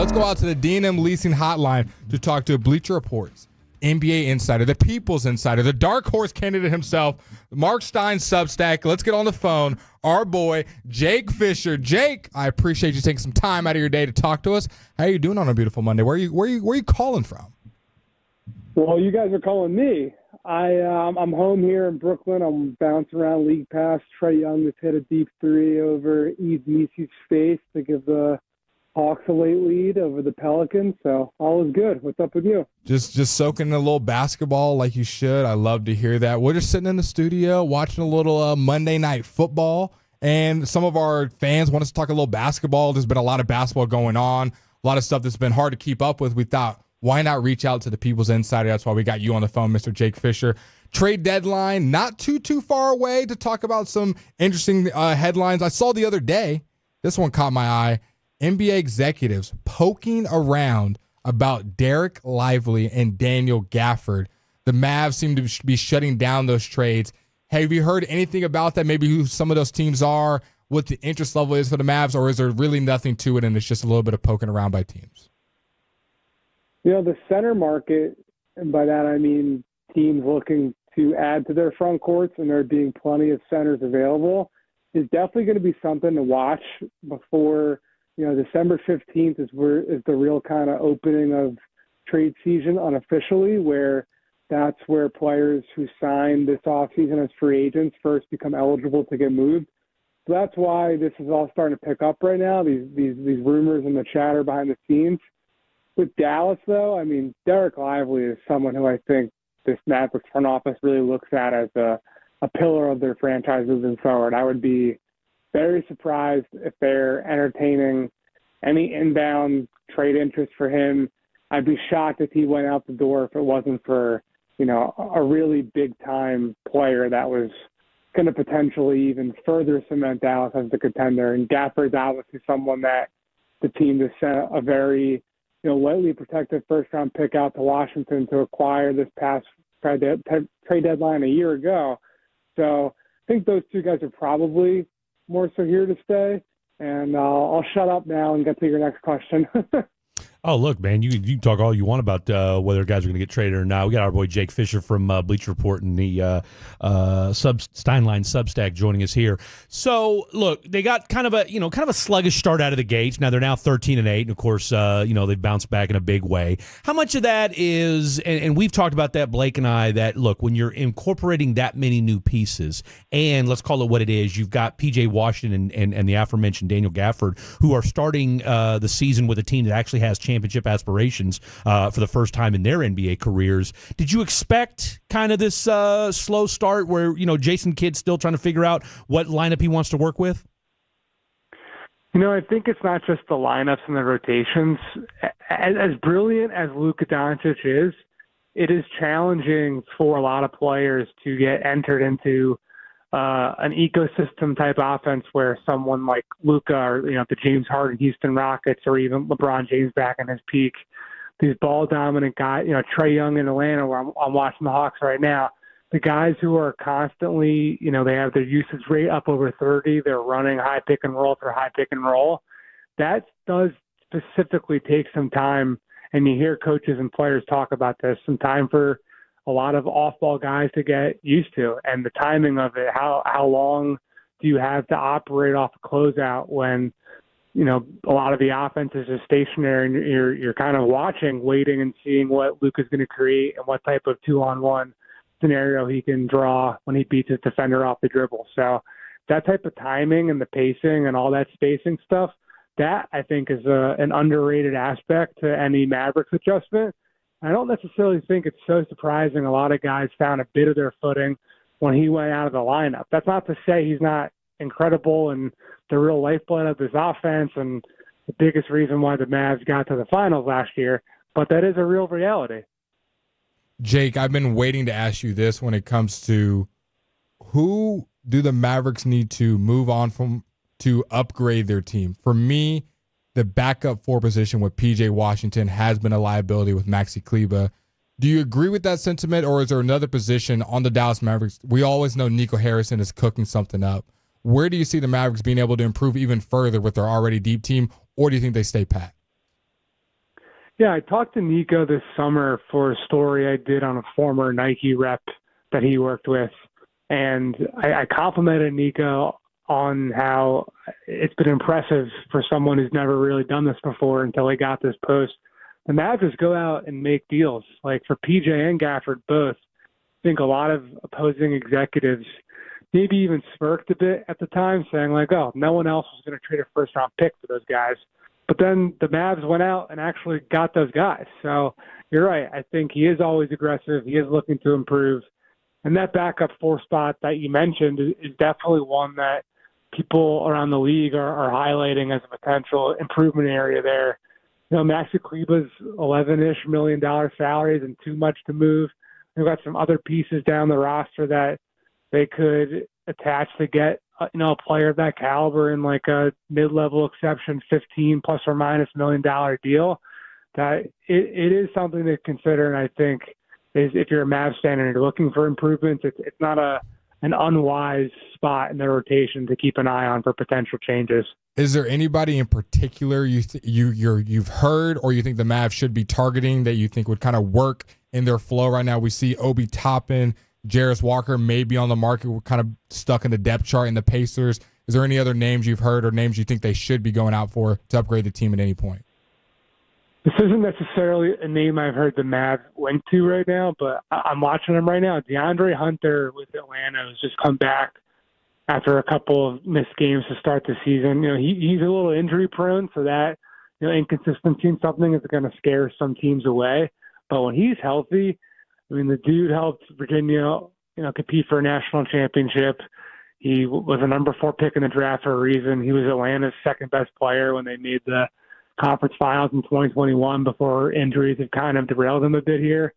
Let's go out to the D&M Leasing Hotline to talk to Bleacher Report's NBA insider, the People's Insider, the dark horse candidate himself, Mark Stein's Substack. Let's get on the phone. Our boy, Jake Fischer. Jake, I appreciate you taking some time out of your day to talk to us. How are you doing on a beautiful Monday? Where are you calling from? Well, you guys are calling me. I'm home here in Brooklyn. I'm bouncing around League Pass. Trae Young just hit a deep three over Eze's face to give the Hawks a late lead over the Pelicans. So all is good. What's up with you? Just soaking a little basketball like you should. I love to hear that. We're just sitting in the studio watching a little Monday Night Football, and some of our fans want us to talk a little basketball. There's been a lot of basketball going on, a lot of stuff that's been hard to keep up with. We thought, why not reach out to the People's Insider? That's why we got you on the phone, Mr. Jake Fischer. Trade deadline, not too far away to talk about some interesting headlines. I saw the other day, this one caught my eye, NBA executives poking around about Dereck Lively and Daniel Gafford. The Mavs seem to be shutting down those trades. Have you heard anything about that? Maybe who some of those teams are, what the interest level is for the Mavs, or is there really nothing to it and it's just a little bit of poking around by teams? You know, the center market, and by that I mean teams looking to add to their front courts and there being plenty of centers available, is definitely going to be something to watch before, December 15th is the real kind of opening of trade season unofficially, where that's where players who signed this offseason as free agents first become eligible to get moved. So that's why this is all starting to pick up right now, these rumors and the chatter behind the scenes. With Dallas, though, I mean, Dereck Lively is someone who I think this Mavericks front office really looks at as a pillar of their franchise moving forward. I would be very surprised if they're entertaining any inbound trade interest for him. I'd be shocked if he went out the door if it wasn't for, a really big-time player that was going to potentially even further cement Dallas as the contender. And Gafford's obviously someone that the team just sent a very lightly protected first-round pick out to Washington to acquire this past trade deadline a year ago. So I think those two guys are probably more so here to stay. And I'll shut up now and get to your next question. Oh, look, man, you can talk all you want about whether guys are going to get traded or not. We got our boy Jake Fischer from Bleacher Report and the Steinline Substack joining us here. So, look, they got kind of a sluggish start out of the gates. Now they're now 13-8, and of course, they've bounced back in a big way. How much of that is, and we've talked about that, Blake and I, that look, when you're incorporating that many new pieces, and let's call it what it is, you've got P.J. Washington and the aforementioned Daniel Gafford, who are starting the season with a team that actually has championship aspirations for the first time in their NBA careers. Did you expect kind of this slow start where, Jason Kidd's still trying to figure out what lineup he wants to work with? I think it's not just the lineups and the rotations. As brilliant as Luka Doncic is, it is challenging for a lot of players to get entered into an ecosystem type offense where someone like Luka or the James Harden Houston Rockets or even LeBron James back in his peak, these ball dominant guys, Trae Young in Atlanta where I'm watching the Hawks right now, the guys who are constantly, they have their usage rate up over 30, they're running high pick and roll for high pick and roll. That does specifically take some time, and you hear coaches and players talk about this, some time for a lot of off-ball guys to get used to, and the timing of it. How long do you have to operate off a closeout when, a lot of the offense is just stationary and you're kind of watching, waiting and seeing what Luka's going to create and what type of 2-on-1 scenario he can draw when he beats his defender off the dribble. So that type of timing and the pacing and all that spacing stuff, that I think is an underrated aspect to any Mavericks adjustment. I don't necessarily think it's so surprising a lot of guys found a bit of their footing when he went out of the lineup. That's not to say he's not incredible and the real lifeblood of this offense and the biggest reason why the Mavs got to the finals last year, but that is a real reality. Jake, I've been waiting to ask you this when it comes to who do the Mavericks need to move on from to upgrade their team? For me, the backup 4 position with P.J. Washington has been a liability with Maxi Kleber. Do you agree with that sentiment, or is there another position on the Dallas Mavericks? We always know Nico Harrison is cooking something up. Where do you see the Mavericks being able to improve even further with their already deep team, or do you think they stay pat? Yeah, I talked to Nico this summer for a story I did on a former Nike rep that he worked with. And I complimented Nico on how it's been impressive for someone who's never really done this before until he got this post. The Mavs just go out and make deals. Like for PJ and Gafford both, I think a lot of opposing executives maybe even smirked a bit at the time, saying like, oh, no one else was going to trade a first-round pick for those guys. But then the Mavs went out and actually got those guys. So you're right. I think he is always aggressive. He is looking to improve. And that backup 4 spot that you mentioned is definitely one that people around the league are highlighting as a potential improvement area there. You know, Maxi Kleber's $11-ish million salary isn't too much to move. They've got some other pieces down the roster that they could attach to get a player of that caliber in like a mid-level exception, 15 plus or minus $1 million deal. That it is something to consider, and I think is if you're a Mavs fan and you're looking for improvements, it's not an unwise spot in the rotation to keep an eye on for potential changes. Is there anybody in particular you've heard or you think the Mavs should be targeting that you think would kind of work in their flow right now? We see Obi Toppin, Jarris Walker may be on the market. We're kind of stuck in the depth chart in the Pacers. Is there any other names you've heard or names you think they should be going out for to upgrade the team at any point? This isn't necessarily a name I've heard the Mavs link to right now, but I'm watching them right now. DeAndre Hunter with Atlanta has just come back after a couple of missed games to start the season. You know, he's a little injury prone, so that inconsistency in something is going to scare some teams away. But when he's healthy, I mean, the dude helped Virginia, compete for a national championship. He was a number 4 pick in the draft for a reason. He was Atlanta's second best player when they made the conference finals in 2021 before injuries have kind of derailed him a bit here.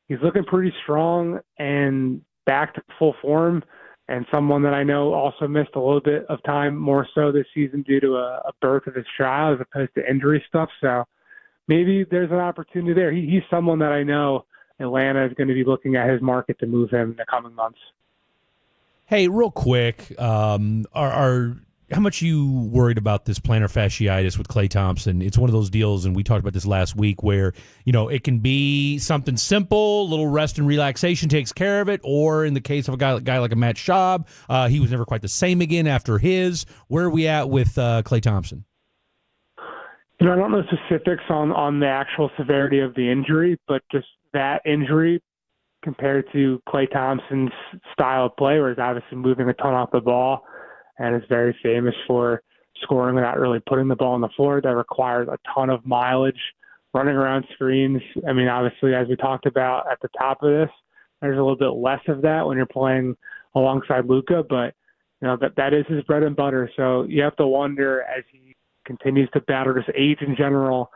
He's looking pretty strong and back to full form, and someone that I know also missed a little bit of time more so this season due to a birth of his child as opposed to injury stuff. So maybe there's an opportunity there. He's someone that I know Atlanta is going to be looking at his market to move him in the coming months. Hey, real quick, how much you worried about this plantar fasciitis with Klay Thompson? It's one of those deals, and we talked about this last week, where it can be something simple, a little rest and relaxation takes care of it, or in the case of a guy like a Matt Schaub, he was never quite the same again after his. Where are we at with Klay Thompson? I don't know specifics on the actual severity of the injury, but just that injury compared to Klay Thompson's style of play, where he's obviously moving a ton off the ball and is very famous for scoring without really putting the ball on the floor, that requires a ton of mileage, running around screens. I mean, obviously, as we talked about at the top of this, there's a little bit less of that when you're playing alongside Luka, but that is his bread and butter. So you have to wonder, as he continues to battle just age in general,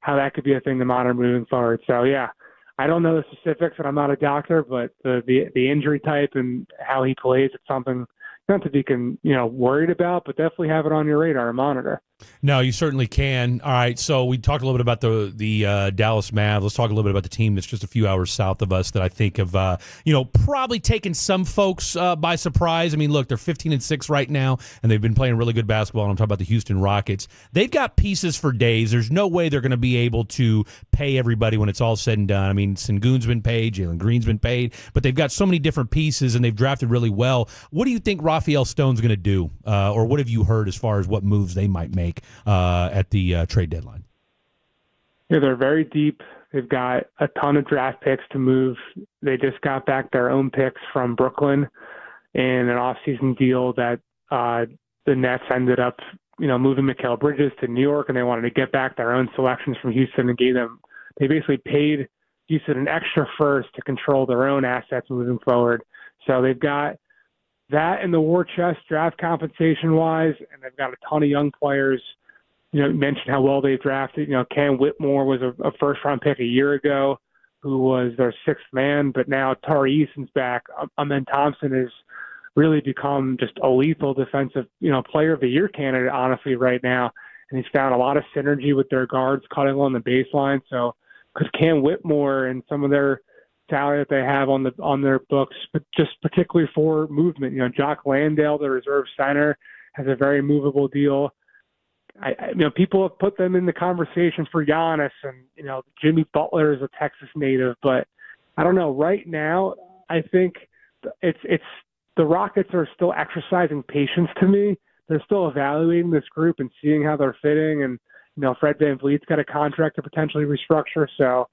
how that could be a thing to monitor moving forward. So yeah, I don't know the specifics, and I'm not a doctor, but the injury type and how he plays, it's something not to be worried about, but definitely have it on your radar and monitor. No, you certainly can. All right, so we talked a little bit about the Dallas Mavs. Let's talk a little bit about the team that's just a few hours south of us that I think have probably taken some folks by surprise. I mean, look, they're 15-6 right now, and they've been playing really good basketball. And I'm talking about the Houston Rockets. They've got pieces for days. There's no way they're going to be able to pay everybody when it's all said and done. I mean, Sengun's been paid, Jalen Green's been paid, but they've got so many different pieces, and they've drafted really well. What do you think Raphael Stone's going to do, or what have you heard as far as what moves they might make at the trade deadline? Yeah, they're very deep. They've got a ton of draft picks to move. They just got back their own picks from Brooklyn in an offseason deal that the Nets ended up, moving Mikal Bridges to New York, and they wanted to get back their own selections from Houston and they basically paid Houston an extra first to control their own assets moving forward. So they've got that in the war chest draft compensation-wise, and they've got a ton of young players. You mentioned how well they've drafted. Cam Whitmore was a first-round pick a year ago who was their 6th man, but now Tari Eason's back. Amen Thompson has really become just a lethal defensive, player of the year candidate, honestly, right now. And he's found a lot of synergy with their guards cutting along the baseline. So because Cam Whitmore and some of their salary that they have on their books, but just particularly for movement. Jock Landale, the reserve center, has a very movable deal. people have put them in the conversation for Giannis, and Jimmy Butler is a Texas native, but I don't know. Right now, I think it's the Rockets are still exercising patience to me. They're still evaluating this group and seeing how they're fitting, and Fred VanVleet's got a contract to potentially restructure, so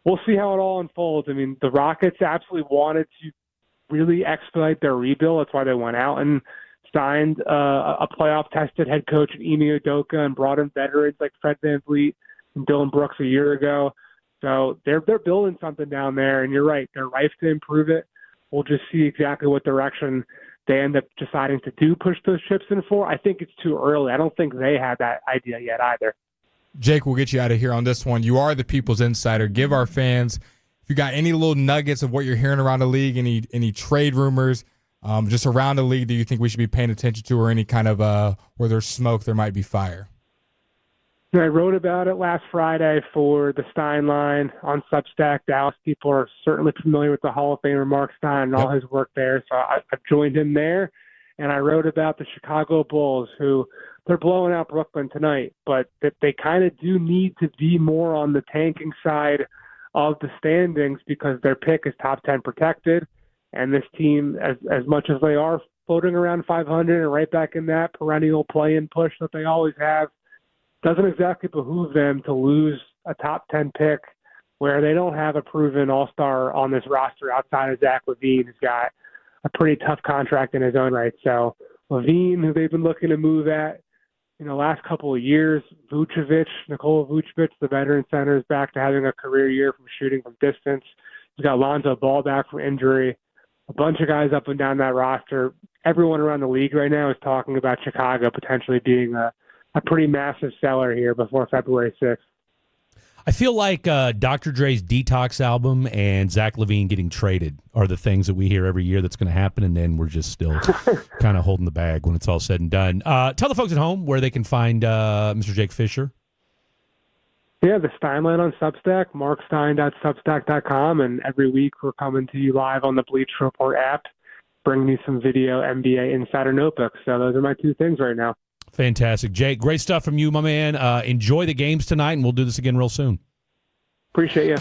we'll see how it all unfolds. I mean, the Rockets absolutely wanted to really expedite their rebuild. That's why they went out and signed a playoff-tested head coach in Ime Udoka and brought in veterans like Fred VanVleet and Dylan Brooks a year ago. So they're building something down there, and you're right. They're ripe to improve it. We'll just see exactly what direction they end up deciding to push those chips in for. I think it's too early. I don't think they had that idea yet either. Jake, we'll get you out of here on this one. You are the People's Insider. Give our fans, if you got any little nuggets of what you're hearing around the league, any trade rumors, just around the league that you think we should be paying attention to, or any kind of where there's smoke, there might be fire. I wrote about it last Friday for the Stein line on Substack. Dallas people are certainly familiar with the Hall of Famer Mark Stein and all his work there, so I've joined him there. And I wrote about the Chicago Bulls, who they're blowing out Brooklyn tonight, but that they kind of do need to be more on the tanking side of the standings because their pick is top 10 protected. And this team, as much as they are floating around 500 and right back in that perennial play-in push that they always have, doesn't exactly behoove them to lose a top 10 pick where they don't have a proven all-star on this roster outside of Zach LaVine, who's got a pretty tough contract in his own right. So LaVine, who they've been looking to move at last couple of years, Nikola Vucevic, the veteran center, is back to having a career year from shooting from distance. He's got Lonzo Ball back from injury. A bunch of guys up and down that roster. Everyone around the league right now is talking about Chicago potentially being a pretty massive seller here before February 6th. I feel like Dr. Dre's Detox album and Zach LaVine getting traded are the things that we hear every year that's going to happen, and then we're just still kind of holding the bag when it's all said and done. Tell the folks at home where they can find Mr. Jake Fischer. Yeah, the Steinline on Substack, markstein.substack.com, and every week we're coming to you live on the Bleacher Report app, bringing you some video NBA Insider Notebooks. So those are my two things right now. Fantastic. Jake, great stuff from you, my man. Enjoy the games tonight, and we'll do this again real soon. Appreciate you.